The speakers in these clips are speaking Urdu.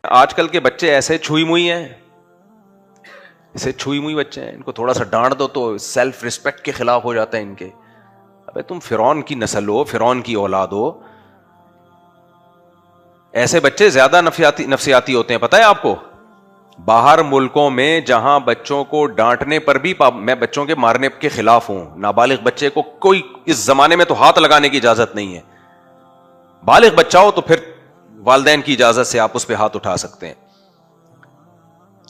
آج کل کے بچے ایسے چھوئی موئی ہیں, ایسے چھوئی موئی بچے ہیں, ان کو تھوڑا سا ڈانٹ دو تو سیلف ریسپیکٹ کے خلاف ہو جاتا ہے ان کے. ابے تم فرعون کی نسل ہو, فرعون کی اولاد ہو. ایسے بچے زیادہ نفسیاتی ہوتے ہیں, پتہ ہے آپ کو. باہر ملکوں میں جہاں بچوں کو ڈانٹنے پر بھی, میں بچوں کے مارنے کے خلاف ہوں, نابالغ بچے کو کوئی اس زمانے میں تو ہاتھ لگانے کی اجازت نہیں ہے. بالغ بچہ ہو تو پھر والدین کی اجازت سے آپ اس پہ ہاتھ اٹھا سکتے ہیں,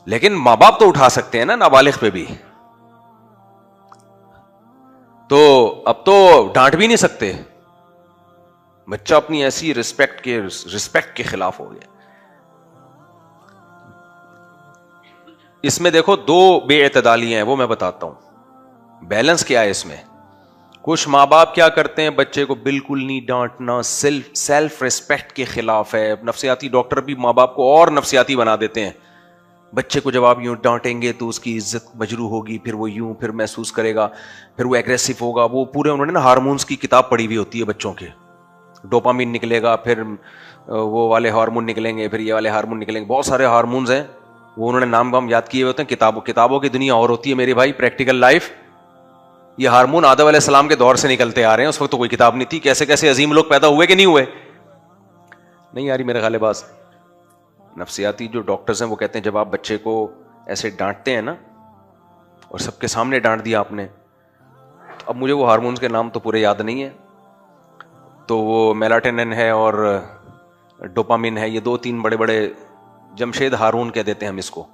لیکن ماں باپ تو اٹھا سکتے ہیں نا نابالغ پہ بھی. تو اب تو ڈانٹ بھی نہیں سکتے, بچہ اپنی ایسی رسپیکٹ کے خلاف ہو گیا. اس میں دیکھو دو بے اعتدالیاں ہیں, وہ میں بتاتا ہوں. بیلنس کیا ہے اس میں. کچھ ماں باپ کیا کرتے ہیں, بچے کو بالکل نہیں ڈانٹنا, سیلف ریسپیکٹ کے خلاف ہے. نفسیاتی ڈاکٹر بھی ماں باپ کو اور نفسیاتی بنا دیتے ہیں. بچے کو جب آپ یوں ڈانٹیں گے تو اس کی عزت مجروح ہوگی, پھر وہ یوں پھر محسوس کرے گا, پھر وہ ایگریسو ہوگا. وہ پورے انہوں نے نا ہارمونز کی کتاب پڑھی ہوئی ہوتی ہے بچوں کے. ڈوپامین نکلے گا, پھر وہ والے ہارمون نکلیں گے, پھر یہ والے ہارمون نکلیں گے. بہت سارے ہارمونز ہیں, وہ انہوں نے نام یاد کیے ہوتے ہیں. کتابوں کی دنیا اور ہوتی ہے میرے بھائی, پریکٹیکل لائف. یہ ہارمون آدم علیہ السلام کے دور سے نکلتے آ رہے ہیں, اس وقت تو کوئی کتاب نہیں تھی. کیسے کیسے عظیم لوگ پیدا ہوئے کہ نہیں ہوئے, نہیں یاری میرے خیال باز. نفسیاتی جو ڈاکٹرز ہیں وہ کہتے ہیں جب آپ بچے کو ایسے ڈانٹتے ہیں نا, اور سب کے سامنے ڈانٹ دیا آپ نے, اب مجھے وہ ہارمونز کے نام تو پورے یاد نہیں ہیں, تو وہ میلاٹونن ہے اور ڈوپامین ہے, یہ 2-3 بڑے بڑے جمشید ہارمون کہہ دیتے ہیں ہم اس کو.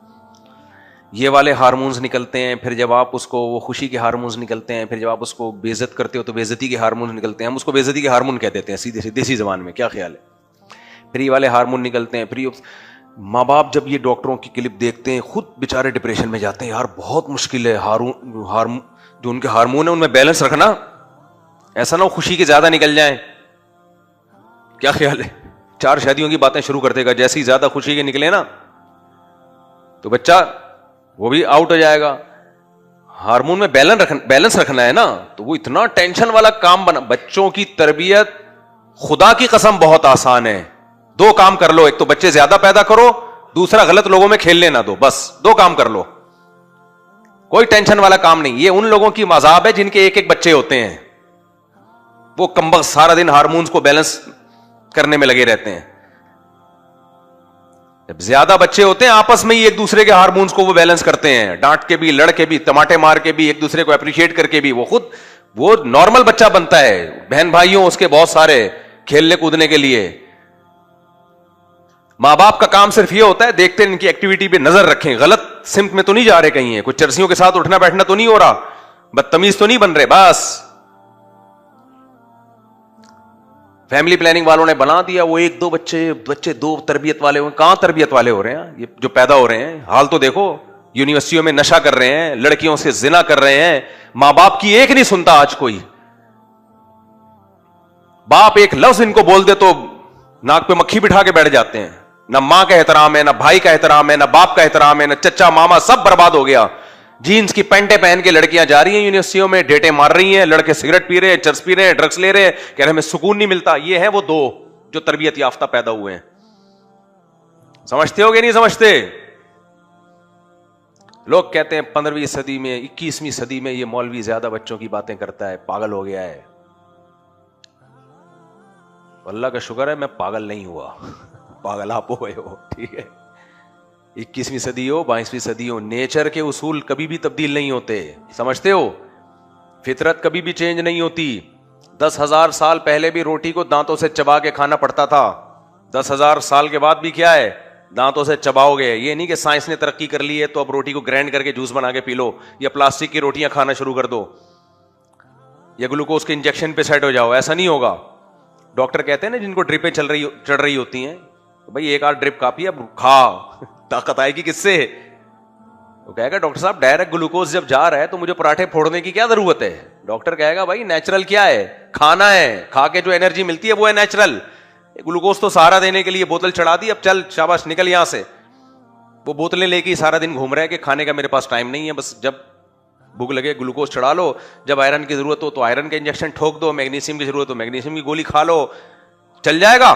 یہ والے ہارمونز نکلتے ہیں. پھر جب آپ اس کو, وہ خوشی کے ہارمونز نکلتے ہیں. پھر جب آپ اس کو بے عزت کرتے ہو تو بے عزتی کے ہارمونز نکلتے ہیں. ہم اس کو بے عزتی کے ہارمون کہہ دیتے ہیں سیدھے سے دیسی زبان میں, کیا خیال ہے. پھر یہ والے ہارمون نکلتے ہیں. پھر ماں باپ جب یہ ڈاکٹروں کی کلپ دیکھتے ہیں خود بیچارے ڈپریشن میں جاتے ہیں. یار بہت مشکل ہے جو ان کے ہارمون ہیں ان میں بیلنس رکھنا, ایسا نہ ہو خوشی کے زیادہ نکل جائیں. کیا خیال ہے. 4 شادیوں کی باتیں شروع کر دے گا, جیسے ہی زیادہ خوشی کے نکلے نا تو بچہ وہ بھی آؤٹ ہو جائے گا. ہارمون میں بیلنس رکھنا ہے نا, تو وہ اتنا ٹینشن والا کام بنا. بچوں کی تربیت خدا کی قسم بہت آسان ہے. 2 کام کر لو, ایک تو بچے زیادہ پیدا کرو, دوسرا غلط لوگوں میں کھیلنے نہ دو. بس 2 کام کر لو, کوئی ٹینشن والا کام نہیں. یہ ان لوگوں کی مذہب ہے جن کے ایک بچے ہوتے ہیں, وہ کمبخت سارا دن ہارمونز کو بیلنس کرنے میں لگے رہتے ہیں. جب زیادہ بچے ہوتے ہیں آپس میں ہی ایک دوسرے کے ہارمونز کو وہ بیلنس کرتے ہیں, ڈانٹ کے بھی, لڑ کے بھی, ٹماٹے مار کے بھی, ایک دوسرے کو اپریشیٹ کر کے بھی. وہ نارمل بچہ بنتا ہے. بہن بھائیوں اس کے بہت سارے کھیلنے کودنے کے لیے. ماں باپ کا کام صرف یہ ہوتا ہے دیکھتے ہیں ان کی ایکٹیویٹی پہ نظر رکھیں, غلط سمت میں تو نہیں جا رہے کہیں, کچھ چرسیوں کے ساتھ اٹھنا بیٹھنا تو نہیں ہو رہا, بدتمیز تو نہیں بن رہے. بس فیملی پلاننگ والوں نے بنا دیا وہ 1-2 بچے 2 تربیت والے ہوئے. کہاں تربیت والے ہو رہے ہیں یہ جو پیدا ہو رہے ہیں. حال تو دیکھو, یونیورسٹیوں میں نشہ کر رہے ہیں, لڑکیوں سے زنا کر رہے ہیں. ماں باپ کی ایک نہیں سنتا آج کوئی. باپ ایک لفظ ان کو بول دے تو ناک پہ مکھی بٹھا کے بیٹھ جاتے ہیں. نہ ماں کا احترام ہے, نہ بھائی کا احترام ہے, نہ باپ کا احترام ہے, نہ چچا ماما, سب برباد ہو گیا. جینز کی پینٹیں پہن کے لڑکیاں جا رہی ہیں یونیورسٹیوں میں, ڈیٹیں مار رہی ہیں, لڑکے سگریٹ پی رہے ہیں, چرس پی رہے ہیں, ڈرگس لے رہے ہیں, کہہ رہے ہمیں سکون نہیں ملتا. یہ ہے وہ 2 جو تربیت یافتہ پیدا ہوئے ہیں. سمجھتے ہو گے نہیں سمجھتے. لوگ کہتے ہیں 15ویں صدی میں 21ویں صدی میں یہ مولوی زیادہ بچوں کی باتیں کرتا ہے, پاگل ہو گیا ہے. اللہ کا شکر ہے میں پاگل نہیں ہوا, پاگل آپ ہوئے ہو. ٹھیک ہے, 21ویں صدی ہو 22ویں صدی ہو, نیچر کے اصول کبھی بھی تبدیل نہیں ہوتے. سمجھتے ہو, فطرت کبھی بھی چینج نہیں ہوتی. 10,000 سال پہلے بھی روٹی کو دانتوں سے چبا کے کھانا پڑتا تھا. 10,000 سال کے بعد بھی کیا ہے, دانتوں سے چباؤ گے. یہ نہیں کہ سائنس نے ترقی کر لی ہے تو اب روٹی کو گرائنڈ کر کے جوس بنا کے پی لو, یا پلاسٹک کی روٹیاں کھانا شروع کر دو, یا گلوکوز کے انجیکشن پہ سیٹ ہو جاؤ. ایسا نہیں ہوگا. ڈاکٹر کہتے ہیں نا جن کو ڈرپیں چڑھ رہی ہوتی ہیں, بھائی 1 آدھ ڈرپ کافی, اب کھا, طاقت آئے گی کس سے. وہ کہے گا ڈاکٹر صاحب ڈائریکٹ گلوکوز جب جا رہا ہے تو مجھے پراٹھے پھوڑنے کی کیا ضرورت ہے. ڈاکٹر کہے گا بھائی نیچرل کیا ہے, کھانا ہے, کھا کے جو انرجی ملتی ہے وہ ہے نیچرل. گلوکوز تو سہارا دینے کے لیے بوتل چڑھا دی, اب چل شاباش نکل یہاں سے. وہ بوتلیں لے کے سارا دن گھوم رہے ہیں کہ کھانے کا میرے پاس ٹائم نہیں ہے, بس جب بھوک لگے گلوکوز چڑھا لو, جب آئرن کی ضرورت ہو تو آئرن کا انجیکشن ٹھوک دو, میگنیشیم کی ضرورت ہو میگنیشیم کی گولی کھا لو, چل جائے گا.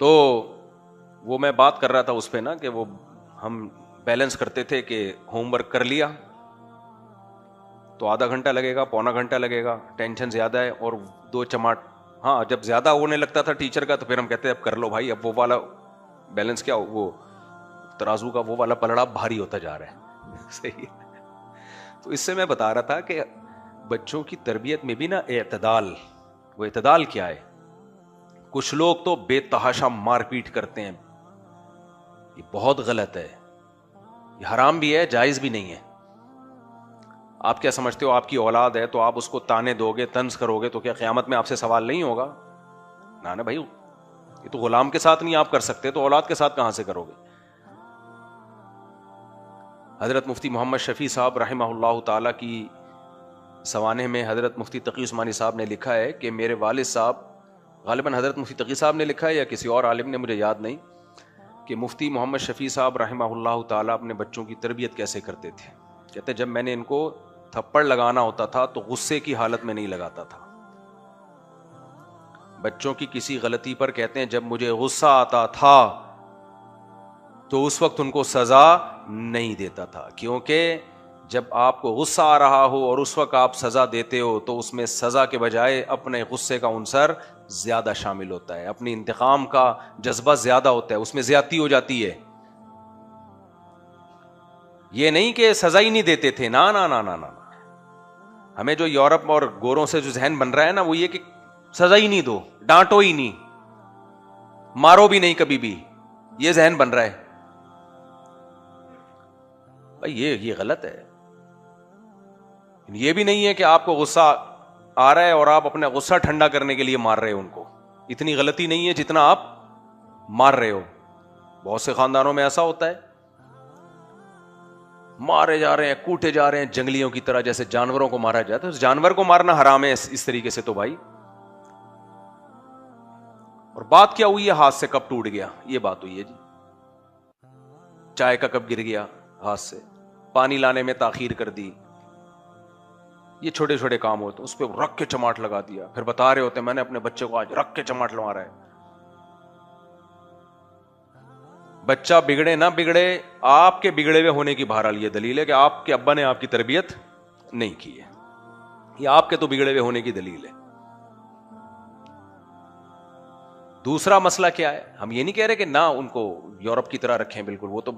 تو وہ میں بات کر رہا تھا اس پہ نا کہ وہ ہم بیلنس کرتے تھے کہ ہوم ورک کر لیا تو آدھا گھنٹہ لگے گا، پونا گھنٹہ لگے گا، ٹینشن زیادہ ہے اور 2 چماٹ. ہاں جب زیادہ ہونے لگتا تھا ٹیچر کا تو پھر ہم کہتے اب کر لو بھائی، اب وہ والا بیلنس کیا وہ ترازو کا وہ والا پلڑا بھاری ہوتا جا رہا ہے. صحیح ہے. تو اس سے میں بتا رہا تھا کہ بچوں کی تربیت میں بھی نا اعتدال. وہ اعتدال کیا ہے؟ کچھ لوگ تو بے تحاشا مار پیٹ کرتے ہیں، یہ بہت غلط ہے، یہ حرام بھی ہے، جائز بھی نہیں ہے. آپ کیا سمجھتے ہو آپ کی اولاد ہے تو آپ اس کو تانے دو گے، طنز کرو گے تو کیا قیامت میں آپ سے سوال نہیں ہوگا؟ نا بھائی، یہ تو غلام کے ساتھ نہیں آپ کر سکتے تو اولاد کے ساتھ کہاں سے کرو گے؟ حضرت مفتی محمد شفیع صاحب رحمہ اللہ تعالی کی سوانح میں حضرت مفتی تقی عثمانی صاحب نے لکھا ہے کہ میرے والد صاحب، غالباً حضرت مفتی تقی صاحب نے لکھا ہے یا کسی اور عالم نے، مجھے یاد نہیں، کہ مفتی محمد شفیع صاحب رحمہ اللہ تعالی اپنے بچوں کی تربیت کیسے کرتے تھے. کہتے جب میں نے ان کو تھپڑ لگانا ہوتا تھا تو غصے کی حالت میں نہیں لگاتا تھا. بچوں کی کسی غلطی پر کہتے ہیں جب مجھے غصہ آتا تھا تو اس وقت ان کو سزا نہیں دیتا تھا، کیونکہ جب آپ کو غصہ آ رہا ہو اور اس وقت آپ سزا دیتے ہو تو اس میں سزا کے بجائے اپنے غصے کا عنصر زیادہ شامل ہوتا ہے، اپنی انتقام کا جذبہ زیادہ ہوتا ہے، اس میں زیادتی ہو جاتی ہے. یہ نہیں کہ سزا ہی نہیں دیتے تھے، نا نا نا نا نا. ہمیں جو یورپ اور گوروں سے جو ذہن بن رہا ہے نا وہ یہ کہ سزا ہی نہیں دو، ڈانٹو ہی نہیں، مارو بھی نہیں کبھی بھی، یہ ذہن بن رہا ہے. بھائی یہ غلط ہے. یہ بھی نہیں ہے کہ آپ کو غصہ آ رہا ہے اور آپ اپنا غصہ ٹھنڈا کرنے کے لیے مار رہے ہو ان کو، اتنی غلطی نہیں ہے جتنا آپ مار رہے ہو. بہت سے خاندانوں میں ایسا ہوتا ہے، مارے جا رہے ہیں، کوٹے جا رہے ہیں جنگلیوں کی طرح، جیسے جانوروں کو مارا جاتا ہے. اس جانور کو مارنا حرام ہے اس طریقے سے تو بھائی. اور بات کیا ہوئی ہے، ہاتھ سے کب ٹوٹ گیا، یہ بات ہوئی ہے جی. چائے کا کب گر گیا ہاتھ سے، پانی لانے میں تاخیر کر دی، یہ چھوٹے چھوٹے کام ہوتے ہیں. اس پہ رکھ کے چماٹ لگا دیا، پھر بتا رہے ہوتے ہیں میں نے اپنے بچے کو آج رکھ کے چماٹ لگا رہا ہے. بچہ بگڑے نہ بگڑے، آپ کے بگڑے ہوئے ہونے کی بہرحال یہ دلیل ہے کہ آپ کے ابا نے آپ کی تربیت نہیں کی ہے، یہ آپ کے تو بگڑے ہوئے ہونے کی دلیل ہے. دوسرا مسئلہ کیا ہے، ہم یہ نہیں کہہ رہے کہ نہ ان کو یورپ کی طرح رکھیں بالکل، وہ تو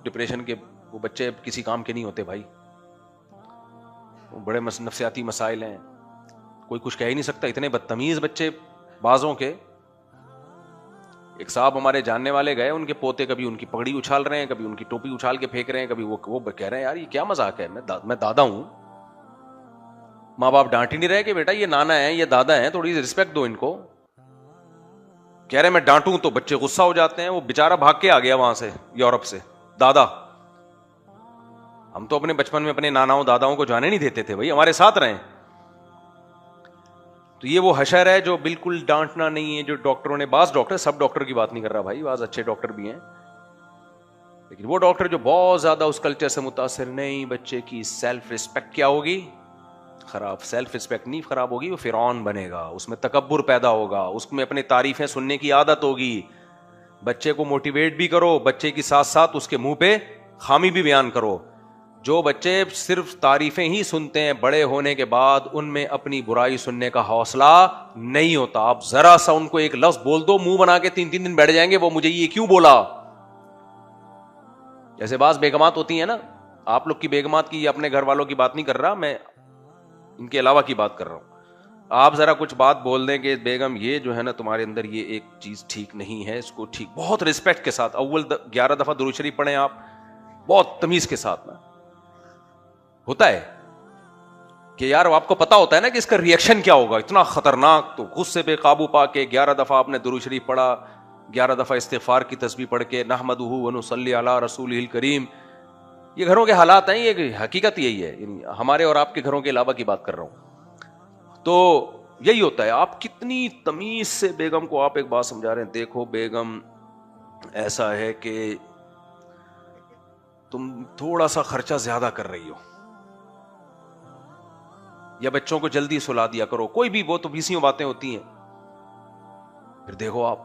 ڈپریشن کے وہ بچے کسی کام کے نہیں ہوتے بھائی، وہ بڑے نفسیاتی مسائل ہیں، کوئی کچھ کہہ ہی نہیں سکتا. اتنے بدتمیز بچے بازوں کے. ایک صاحب ہمارے جاننے والے گئے، ان کے پوتے کبھی ان کی پگڑی اچھال رہے ہیں، کبھی ان کی ٹوپی اچھال کے پھینک رہے ہیں، کبھی وہ کہہ رہے ہیں یار یہ کیا مذاق ہے، میں دادا ہوں. ماں باپ ڈانٹ ہی نہیں رہے کہ بیٹا یہ نانا ہے، یہ دادا ہیں، تھوڑی سی رسپیکٹ دو ان کو. کہہ رہے میں ڈانٹوں تو بچے غصہ ہو جاتے ہیں. وہ بےچارہ بھاگ کے آ گیا وہاں سے یورپ سے، دادا. ہم تو اپنے بچپن میں اپنے ناناؤں داداؤں کو جانے نہیں دیتے تھے بھائی، ہمارے ساتھ رہیں. تو یہ وہ حشر ہے جو بالکل ڈانٹنا نہیں ہے، جو ڈاکٹروں نے، بعض ڈاکٹر، سب ڈاکٹر کی بات نہیں کر رہا بھائی، بعض اچھے ڈاکٹر بھی ہیں، لیکن وہ ڈاکٹر جو بہت زیادہ اس کلچر سے متاثر، نہیں بچے کی سیلف ریسپیکٹ کیا ہوگی، خراب. سیلف ریسپیکٹ نہیں خراب ہوگی، وہ فرعون بنے گا، اس میں تکبر پیدا ہوگا، اس میں اپنی تعریفیں سننے کی عادت ہوگی. بچے کو موٹیویٹ بھی کرو، بچے کی ساتھ ساتھ اس کے منہ پہ خامی بھی بیان کرو. جو بچے صرف تعریفیں ہی سنتے ہیں، بڑے ہونے کے بعد ان میں اپنی برائی سننے کا حوصلہ نہیں ہوتا. آپ ذرا سا ان کو ایک لفظ بول دو، منہ بنا کے 3 دن بیٹھ جائیں گے، وہ مجھے یہ کیوں بولا. جیسے بعض بیگمات ہوتی ہیں نا، آپ لوگ کی بیگمات کی یا اپنے گھر والوں کی بات نہیں کر رہا میں، ان کے علاوہ کی بات کر رہا ہوں. آپ ذرا کچھ بات بول دیں کہ بیگم یہ جو ہے نا تمہارے اندر یہ ایک چیز ٹھیک نہیں ہے، اس کو ٹھیک، بہت رسپیکٹ کے ساتھ اول 11 دفعہ درود شریف پڑھیں آپ، بہت تمیز کے ساتھ. نا ہوتا ہے کہ یار آپ کو پتا ہوتا ہے نا کہ اس کا ریئیکشن کیا ہوگا، اتنا خطرناک، تو غصے پہ قابو پا کے 11 دفعہ آپ نے درود شریف پڑھا، 11 دفعہ استغفار کی تسبیح پڑھ کے نحمدہ و نصلی علی رسولہ الکریم. یہ گھروں کے حالات ہیں، یہ حقیقت یہی ہے، ہمارے اور آپ کے گھروں کے علاوہ کی بات کر رہا ہوں. تو یہی ہوتا ہے، آپ کتنی تمیز سے بیگم کو آپ ایک بات سمجھا رہے ہیں، دیکھو بیگم ایسا ہے کہ تم تھوڑا سا خرچہ زیادہ کر رہی ہو، یا بچوں کو جلدی سلا دیا کرو، کوئی بھی وہ تو 20 باتیں ہوتی ہیں. پھر دیکھو آپ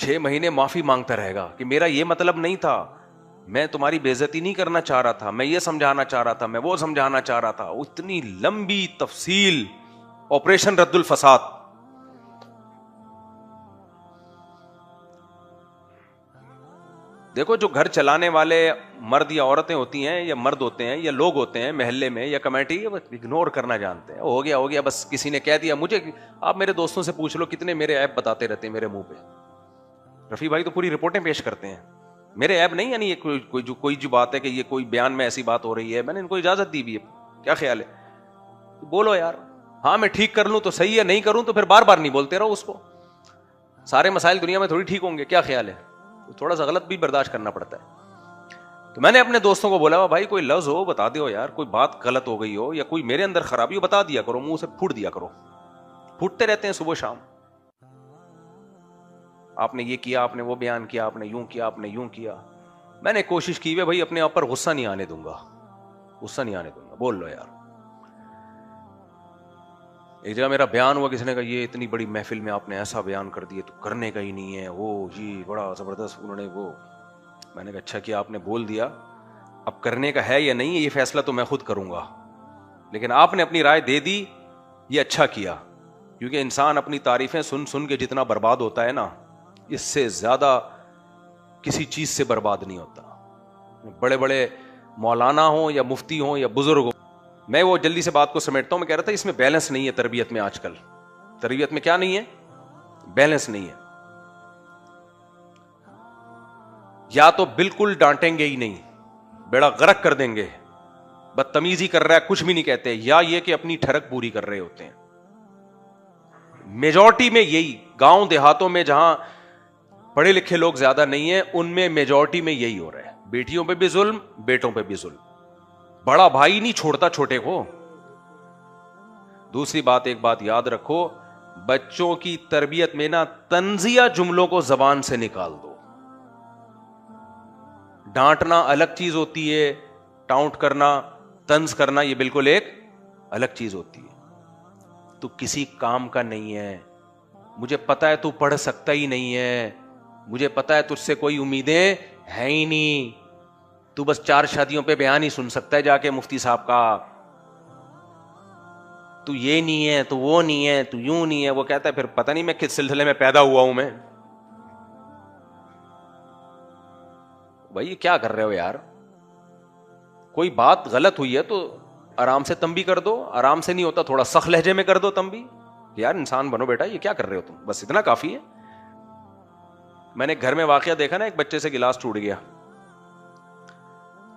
6 مہینے معافی مانگتا رہے گا کہ میرا یہ مطلب نہیں تھا, میں تمہاری بے عزتی نہیں کرنا چاہ رہا تھا, میں یہ سمجھانا چاہ رہا تھا, میں وہ سمجھانا چاہ رہا تھا. اتنی لمبی تفصیل, آپریشن رد الفساد. دیکھو جو گھر چلانے والے مرد یا عورتیں ہوتی ہیں, یا مرد ہوتے ہیں, یا لوگ ہوتے ہیں محلے میں یا کمیٹی, اگنور کرنا جانتے ہیں. ہو گیا بس, کسی نے کہہ دیا مجھے. آپ میرے دوستوں سے پوچھ لو کتنے میرے عیب بتاتے رہتے ہیں میرے منہ پہ. رفیع بھائی تو پوری رپورٹیں پیش کرتے ہیں میرے عیب نہیں, یعنی یہ کوئی جو بات ہے کہ یہ کوئی بیان میں ایسی بات ہو رہی ہے, میں نے ان کو اجازت دی بھی ہے. کیا خیال ہے, بولو یار, ہاں میں ٹھیک کر لوں تو صحیح ہے, نہیں کروں تو پھر بار بار نہیں بولتے رہو اس کو. سارے مسائل دنیا میں تھوڑی ٹھیک ہوں گے. کیا خیال ہے, تھوڑا سا غلط بھی برداشت کرنا پڑتا ہے. تو میں نے اپنے دوستوں کو بولا بھائی کوئی لفظ ہو بتا دو یار, کوئی بات غلط ہو گئی ہو یا کوئی میرے اندر خرابی ہو بتا دیا کرو, منہ سے پھوٹ دیا کرو. پھوٹتے رہتے ہیں صبح شام, آپ نے یہ کیا, آپ نے وہ بیان کیا, آپ نے یوں کیا, آپ نے یوں کیا. میں نے کوشش کی ہے بھائی اپنے آپ پر غصہ نہیں آنے دوں گا, غصہ نہیں آنے دوں گا. بول لو یار. ایک جگہ میرا بیان ہوا, کسی نے کہا یہ اتنی بڑی محفل میں آپ نے ایسا بیان کر دیا تو کرنے کا ہی نہیں ہے, وہ جی بڑا زبردست انہوں نے وہ. میں نے کہا اچھا کیا آپ نے بول دیا, اب کرنے کا ہے یا نہیں ہے یہ فیصلہ تو میں خود کروں گا, لیکن آپ نے اپنی رائے دے دی, یہ اچھا کیا. کیونکہ انسان اپنی تعریفیں سن سن کے جتنا برباد ہوتا ہے نا, اس سے زیادہ کسی چیز سے برباد نہیں ہوتا. بڑے بڑے مولانا ہوں یا مفتی ہوں یا بزرگ ہوں, میں وہ جلدی سے بات کو سمیٹتا ہوں. میں کہہ رہا تھا اس میں بیلنس نہیں ہے تربیت میں. آج کل تربیت میں کیا نہیں ہے, بیلنس نہیں ہے. یا تو بالکل ڈانٹیں گے ہی نہیں, بیڑا غرق کر دیں گے, بدتمیزی کر رہا ہے کچھ بھی نہیں کہتے, یا یہ کہ اپنی ٹھڑک پوری کر رہے ہوتے ہیں. میجورٹی میں یہی, گاؤں دیہاتوں میں جہاں پڑھے لکھے لوگ زیادہ نہیں ہیں ان میں میجورٹی میں یہی ہو رہا ہے. بیٹیوں پہ بھی ظلم, بیٹوں پہ بھی ظلم. بڑا بھائی نہیں چھوڑتا چھوٹے کو. دوسری بات, ایک بات یاد رکھو, بچوں کی تربیت میں نا طنزیہ جملوں کو زبان سے نکال دو. ڈانٹنا الگ چیز ہوتی ہے, ٹاؤنٹ کرنا, طنز کرنا یہ بالکل ایک الگ چیز ہوتی ہے. تو کسی کام کا نہیں ہے, مجھے پتا ہے تو پڑھ سکتا ہی نہیں ہے, مجھے پتا ہے تجھ سے کوئی امیدیں ہیں ہی نہیں, تو بس 4 شادیوں پہ بیان ہی سن سکتا ہے جا کے مفتی صاحب کا, تو یہ نہیں ہے, تو وہ نہیں ہے, تو یوں نہیں ہے. وہ کہتا ہے پھر پتہ نہیں میں کس سلسلے میں پیدا ہوا ہوں میں. بھائی کیا کر رہے ہو یار, کوئی بات غلط ہوئی ہے تو آرام سے تنبیہ کر دو. آرام سے نہیں ہوتا تھوڑا سخت لہجے میں کر دو تنبیہ, یار انسان بنو بیٹا, یہ کیا کر رہے ہو تم, بس اتنا کافی ہے. میں نے گھر میں واقعہ دیکھا نا, ایک بچے سے گلاس ٹوٹ گیا.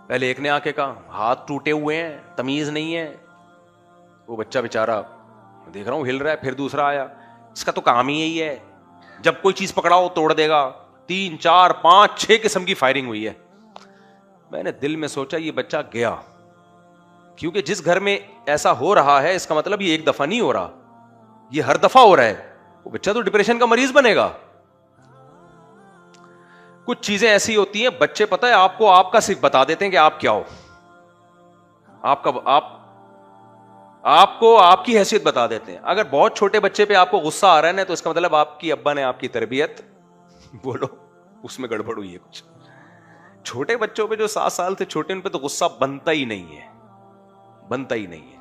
پہلے ایک نے آ کے کہا ہاتھ ٹوٹے ہوئے ہیں, تمیز نہیں ہے. وہ بچہ بیچارہ دیکھ رہا ہوں ہل رہا ہے. پھر دوسرا آیا, اس کا تو کام ہی یہی ہے, جب کوئی چیز پکڑاؤ توڑ دے گا. 3 4 5 6 قسم کی فائرنگ ہوئی ہے. میں نے دل میں سوچا یہ بچہ گیا, کیونکہ جس گھر میں ایسا ہو رہا ہے اس کا مطلب یہ ایک دفعہ نہیں ہو رہا, یہ ہر دفعہ ہو رہا ہے. وہ بچہ تو ڈپریشن کا مریض بنے گا. کچھ چیزیں ایسی ہوتی ہیں بچے پتہ ہے آپ کو, آپ کا صرف بتا دیتے ہیں کہ آپ کیا ہو, آپ کو آپ کی حیثیت بتا دیتے ہیں. اگر بہت چھوٹے بچے پہ آپ کو غصہ آ رہا ہے نا, تو اس کا مطلب آپ کی ابا نے آپ کی تربیت بولو اس میں گڑبڑ ہوئی ہے کچھ. چھوٹے بچوں پہ جو 7 سال سے چھوٹے, ان پہ تو غصہ بنتا ہی نہیں ہے, بنتا ہی نہیں ہے.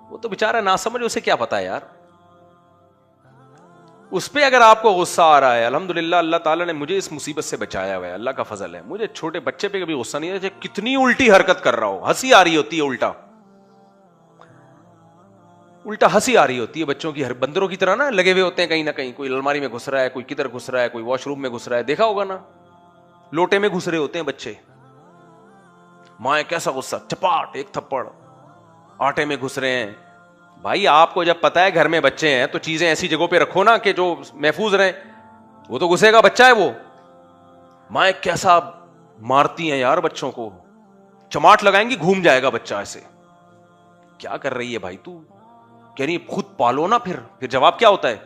وہ تو بےچارا نہ سمجھ, اسے کیا پتا ہے یار. اس پہ اگر آپ کو غصہ آ رہا ہے, الحمدللہ اللہ تعالیٰ نے مجھے اس مصیبت سے بچایا ہوا ہے, اللہ کا فضل ہے. مجھے چھوٹے بچے پہ کبھی غصہ نہیں ہے, کتنی الٹی حرکت کر رہا ہو, ہنسی آ رہی ہوتی ہے, الٹا ہنسی آ رہی ہوتی ہے بچوں کی. ہر بندروں کی طرح نا لگے ہوئے ہوتے ہیں کہیں نہ کہیں, کوئی الماری میں گھس رہا ہے, کوئی کدھر گھس رہا ہے, کوئی واش روم میں گھس رہا ہے, دیکھا ہوگا نا, لوٹے میں گھس رہے ہوتے ہیں بچے. ماں کیسا غصہ, چپاٹ ایک تھپڑ, آٹے میں گھس رہے ہیں. بھائی آپ کو جب پتا ہے گھر میں بچے ہیں تو چیزیں ایسی جگہوں پہ رکھو نا کہ جو محفوظ رہیں. وہ تو گھسے گا, بچہ ہے وہ. ماں کیسا مارتی ہیں یار بچوں کو, چماٹ لگائیں گی گھوم جائے گا بچہ ایسے. کیا کر رہی ہے بھائی تو, کہہ رہی خود پالو نا. پھر جواب کیا ہوتا ہے,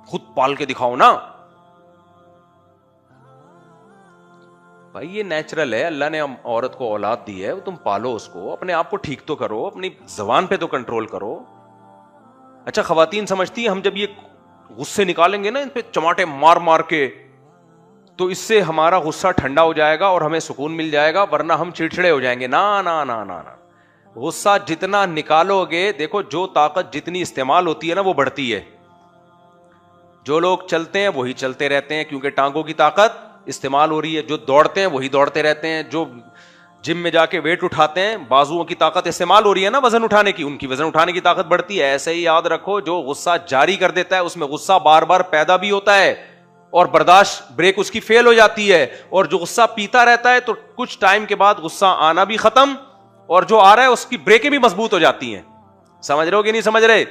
خود پال کے دکھاؤ نا. بھائی یہ نیچرل ہے, اللہ نے عورت کو اولاد دی ہے, تم پالو اس کو, اپنے آپ کو ٹھیک تو کرو, اپنی زبان پہ تو کنٹرول کرو. اچھا خواتین سمجھتی ہیں ہم جب یہ غصے نکالیں گے نا ان پہ چماٹے مار مار کے, تو اس سے ہمارا غصہ ٹھنڈا ہو جائے گا اور ہمیں سکون مل جائے گا, ورنہ ہم چڑچڑے ہو جائیں گے. نا نا نا نا نا, غصہ جتنا نکالو گے, دیکھو جو طاقت جتنی استعمال ہوتی ہے نا وہ بڑھتی ہے. جو لوگ چلتے ہیں وہی چلتے رہتے ہیں کیونکہ ٹانگوں کی طاقت استعمال ہو رہی ہے. جو دوڑتے ہیں وہی دوڑتے رہتے ہیں. جو جم میں جا کے ویٹ اٹھاتے ہیں بازوؤں کی طاقت استعمال ہو رہی ہے نا وزن اٹھانے کی, ان کی وزن اٹھانے کی طاقت بڑھتی ہے. ایسے ہی یاد رکھو, جو غصہ جاری کر دیتا ہے اس میں غصہ بار بار پیدا بھی ہوتا ہے اور برداشت بریک اس کی فیل ہو جاتی ہے. اور جو غصہ پیتا رہتا ہے تو کچھ ٹائم کے بعد غصہ آنا بھی ختم, اور جو آ رہا ہے اس کی بریکیں بھی مضبوط ہو جاتی ہیں. سمجھ رہے ہو کہ نہیں سمجھ رہے؟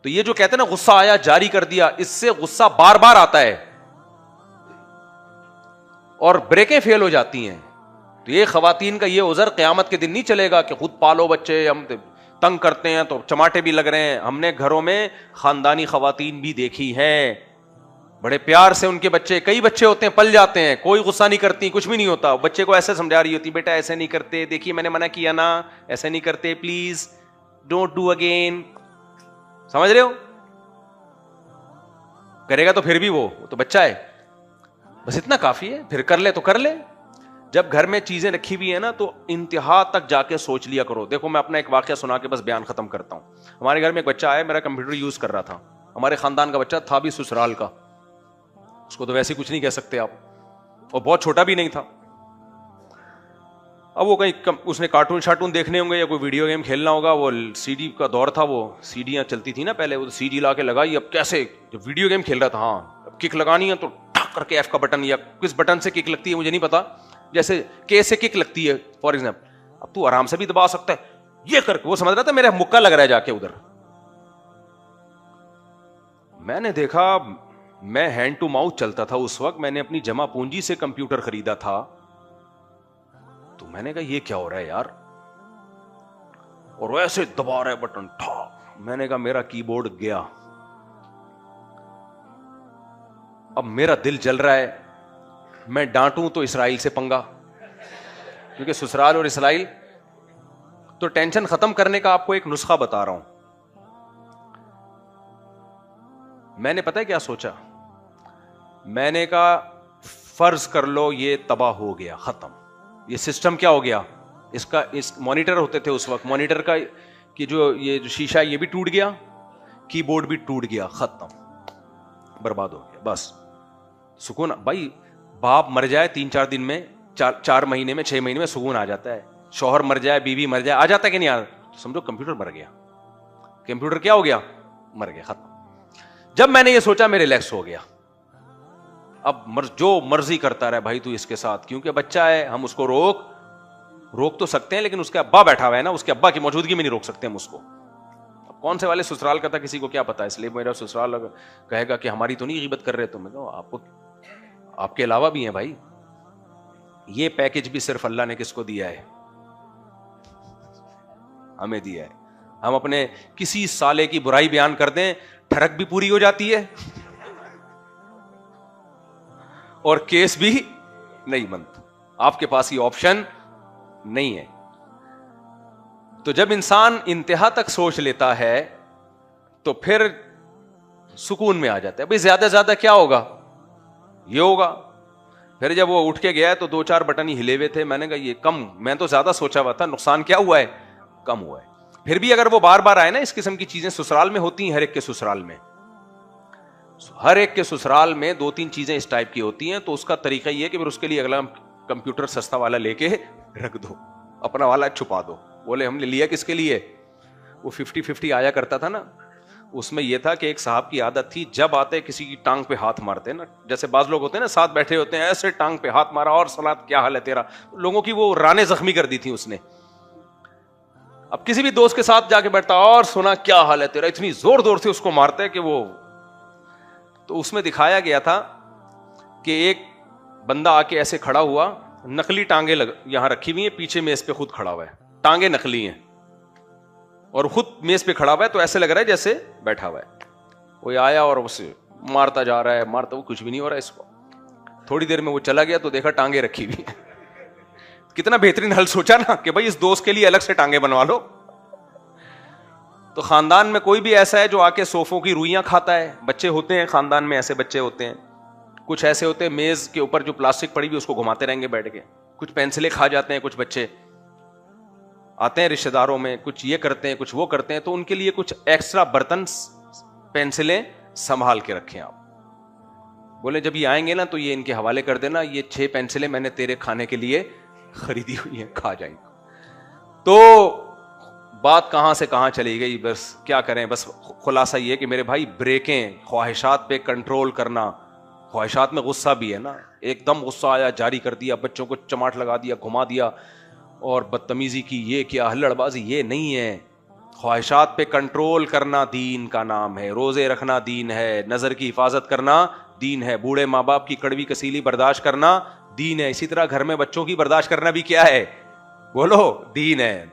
تو یہ جو کہتے ہیں نا غصہ آیا جاری کر دیا, اس سے غصہ بار بار آتا ہے اور بریکیں فیل ہو جاتی ہیں. تو یہ خواتین کا یہ عذر قیامت کے دن نہیں چلے گا کہ خود پالو بچے, ہم تنگ کرتے ہیں تو چماٹے بھی لگ رہے ہیں. ہم نے گھروں میں خاندانی خواتین بھی دیکھی ہیں, بڑے پیار سے ان کے بچے, کئی بچے ہوتے ہیں پل جاتے ہیں, کوئی غصہ نہیں کرتی, کچھ بھی نہیں ہوتا. بچے کو ایسے سمجھا رہی ہوتی, بیٹا ایسے نہیں کرتے, دیکھیے میں نے منع کیا نا, ایسے نہیں کرتے, پلیز ڈونٹ ڈو اگین. سمجھ رہے ہو؟ کرے گا تو پھر بھی وہ تو بچہ ہے, بس اتنا کافی ہے, پھر کر لے تو کر لے. جب گھر میں چیزیں رکھی ہوئی ہیں نا تو انتہا تک جا کے سوچ لیا کرو. دیکھو میں اپنا ایک واقعہ سنا کے بس بیان ختم کرتا ہوں. ہمارے گھر میں ایک بچہ آیا, میرا کمپیوٹر یوز کر رہا تھا. ہمارے خاندان کا بچہ تھا بھی سسرال کا, اس کو تو ویسے کچھ نہیں کہہ سکتے آپ, اور بہت چھوٹا بھی نہیں تھا. اب وہ کہیں اس نے کارٹون شارٹون دیکھنے ہوں گے یا کوئی ویڈیو گیم کھیلنا ہوگا. وہ سی ڈی کا دور تھا, وہ سی ڈیاں چلتی تھی نا پہلے, وہ سی ڈی لا کے لگائی. اب کیسے جب ویڈیو گیم کھیل رہا تھا, ہاں اب کک لگانی ہے تو ٹھک کر کے ایف کا بٹن, یا کس بٹن سے کک لگتی ہے مجھے نہیں پتا, جیسے کے سے کک لگتی ہے فار ایگزامپل, اب تو آرام سے بھی دبا سکتا ہے یہ کر کے. وہ سمجھ رہا تھا میرا مکہ لگ رہا ہے جا کے ادھر. میں نے دیکھا, میں ہینڈ ٹو ماؤتھ چلتا تھا اس وقت, میں نے اپنی جمع پونجی سے کمپیوٹر خریدا تھا. تو میں نے کہا یہ کیا ہو رہا ہے یار, اور ویسے دبا رہا ہے بٹن ٹھا. میں نے کہا میرا کی بورڈ گیا. اب میرا دل جل رہا ہے, میں ڈانٹوں تو اسرائیل سے پنگا, کیونکہ سسرال اور اسرائیل. تو ٹینشن ختم کرنے کا آپ کو ایک نسخہ بتا رہا ہوں. میں نے پتہ ہے کیا سوچا, میں نے کہا فرض کر لو یہ تباہ ہو گیا, ختم, یہ سسٹم کیا ہو گیا, اس کا اس مانیٹر ہوتے تھے اس وقت, مانیٹر کا کہ جو یہ جو شیشہ یہ بھی ٹوٹ گیا, کی بورڈ بھی ٹوٹ گیا, ختم, برباد ہو گیا. بس سکون. بھائی باپ مر جائے 3-4 دن میں, 4 مہینے میں, 6 مہینے میں سکون آ جاتا ہے. شوہر مر جائے, بیوی مر جائے, آ جاتا ہے کہ نہیں آ, سمجھو کمپیوٹر مر گیا. کمپیوٹر کیا ہو گیا, مر گیا, ختم. جب میں نے یہ سوچا میں ریلیکس ہو گیا. اب جو مرضی کرتا رہے بھائی تو اس کے ساتھ, کیونکہ بچہ ہے, ہم اس کو روک تو سکتے ہیں, لیکن اس کے ابا بیٹھا ہوا ہے نا, اس کے ابا کی موجودگی میں نہیں روک سکتے ہم اس کو. اب کون سے والے سسرال کا تھا کسی کو کیا پتا, اس لیے میرا سسرال کہے گا کہ ہماری تو نہیں غیبت کر رہے. تو میں کہا آپ کو, آپ کے علاوہ بھی ہیں بھائی. یہ پیکج بھی صرف اللہ نے کس کو دیا ہے, ہمیں دیا ہے. ہم اپنے کسی سالے کی برائی بیان کر دیں, ٹھڑک بھی پوری ہو جاتی ہے اور کیس بھی نہیں بنتا. آپ کے پاس یہ آپشن نہیں ہے. تو جب انسان انتہا تک سوچ لیتا ہے تو پھر سکون میں آ جاتا ہے. بھئی زیادہ سے زیادہ کیا ہوگا, یہ ہوگا. پھر جب وہ اٹھ کے گیا تو 2-4 بٹن ہی ہلے ہوئے تھے. میں نے کہا یہ کم, میں تو زیادہ سوچا ہوا تھا, نقصان کیا ہوا ہے, کم ہوا ہے. پھر بھی اگر وہ بار بار آئے نا, اس قسم کی چیزیں سسرال میں ہوتی ہیں, ہر ایک کے سسرال میں, ہر ایک کے سسرال میں 2-3 چیزیں اس ٹائپ کی ہوتی ہیں. تو اس کا طریقہ یہ ہے کہ پھر اس کے لیے اگلا کمپیوٹر سستا والا لے کے رکھ دو, اپنا والا چھپا دو. بولے ہم نے لیا کس کے لیے, وہ 50-50 آیا کرتا تھا نا, اس میں یہ تھا کہ ایک صاحب کی عادت تھی, جب آتے کسی کی ٹانگ پہ ہاتھ مارتے نا, جیسے بعض لوگ ہوتے ہیں نا ساتھ بیٹھے ہوتے ہیں, ایسے ٹانگ پہ ہاتھ مارا, اور سلاد کیا حال ہے تیرا, لوگوں کی وہ رانیں زخمی کر دی تھی اس نے. اب کسی بھی دوست کے ساتھ جا کے بیٹھتا, اور سنا کیا حال ہے تیرا, اتنی زور زور سے اس کو مارتے کہ وہ. تو اس میں دکھایا گیا تھا کہ ایک بندہ آ کے ایسے کھڑا ہوا, نقلی ٹانگیں یہاں رکھی ہوئی ہیں, پیچھے میز پہ خود کھڑا ہوا ہے, ٹانگیں نقلی ہیں, اور خود میز پہ کھڑا ہوا ہے, تو ایسے لگ رہا ہے جیسے بیٹھا ہوا ہے. وہ آیا اور اسے مارتا جا رہا ہے, مارتا, وہ کچھ بھی نہیں ہو رہا ہے اس کو. تھوڑی دیر میں وہ چلا گیا تو دیکھا ٹانگیں رکھی ہوئی ہیں. کتنا بہترین حل سوچا نا کہ بھائی اس دوست کے لیے الگ سے ٹانگیں بنوا لو. تو خاندان میں کوئی بھی ایسا ہے جو آ کے صوفوں کی روئیاں کھاتا ہے؟ بچے ہوتے ہیں خاندان میں، ایسے بچے ہوتے ہیں. کچھ ایسے ہوتے ہیں میز کے اوپر جو پلاسٹک پڑی ہوئی اس کو گھماتے رہیں گے بیٹھ کے. کچھ پینسلیں کھا جاتے ہیں. کچھ بچے آتے ہیں رشتے داروں میں، کچھ یہ کرتے ہیں کچھ وہ کرتے ہیں، تو ان کے لیے کچھ ایکسٹرا برتن پینسلیں سنبھال کے رکھیں آپ. بولے جب یہ آئیں گے نا تو یہ ان کے حوالے کر دینا، یہ 6 پینسلیں میں نے تیرے کھانے کے لیے خریدی ہوئی ہیں، کھا جائیں گے. تو بات کہاں سے کہاں چلی گئی، بس کیا کریں. بس خلاصہ یہ کہ میرے بھائی بریکیں، خواہشات پہ کنٹرول کرنا. خواہشات میں غصہ بھی ہے نا، ایک دم غصہ آیا جاری کر دیا، بچوں کو چماٹ لگا دیا، گھما دیا اور بدتمیزی کی، یہ کیا ہلڑ بازی، یہ نہیں ہے. خواہشات پہ کنٹرول کرنا دین کا نام ہے. روزے رکھنا دین ہے. نظر کی حفاظت کرنا دین ہے. بوڑھے ماں باپ کی کڑوی کسیلی برداشت کرنا دین ہے. اسی طرح گھر میں بچوں کی برداشت کرنا بھی کیا ہے؟ بولو، دین ہے.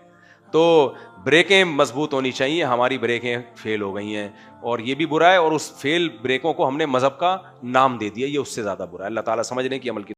تو بریکیں مضبوط ہونی چاہیے. ہماری بریکیں فیل ہو گئی ہیں اور یہ بھی برا ہے، اور اس فیل بریکوں کو ہم نے مذہب کا نام دے دیا، یہ اس سے زیادہ برا ہے. اللہ تعالیٰ سمجھنے کی عمل کی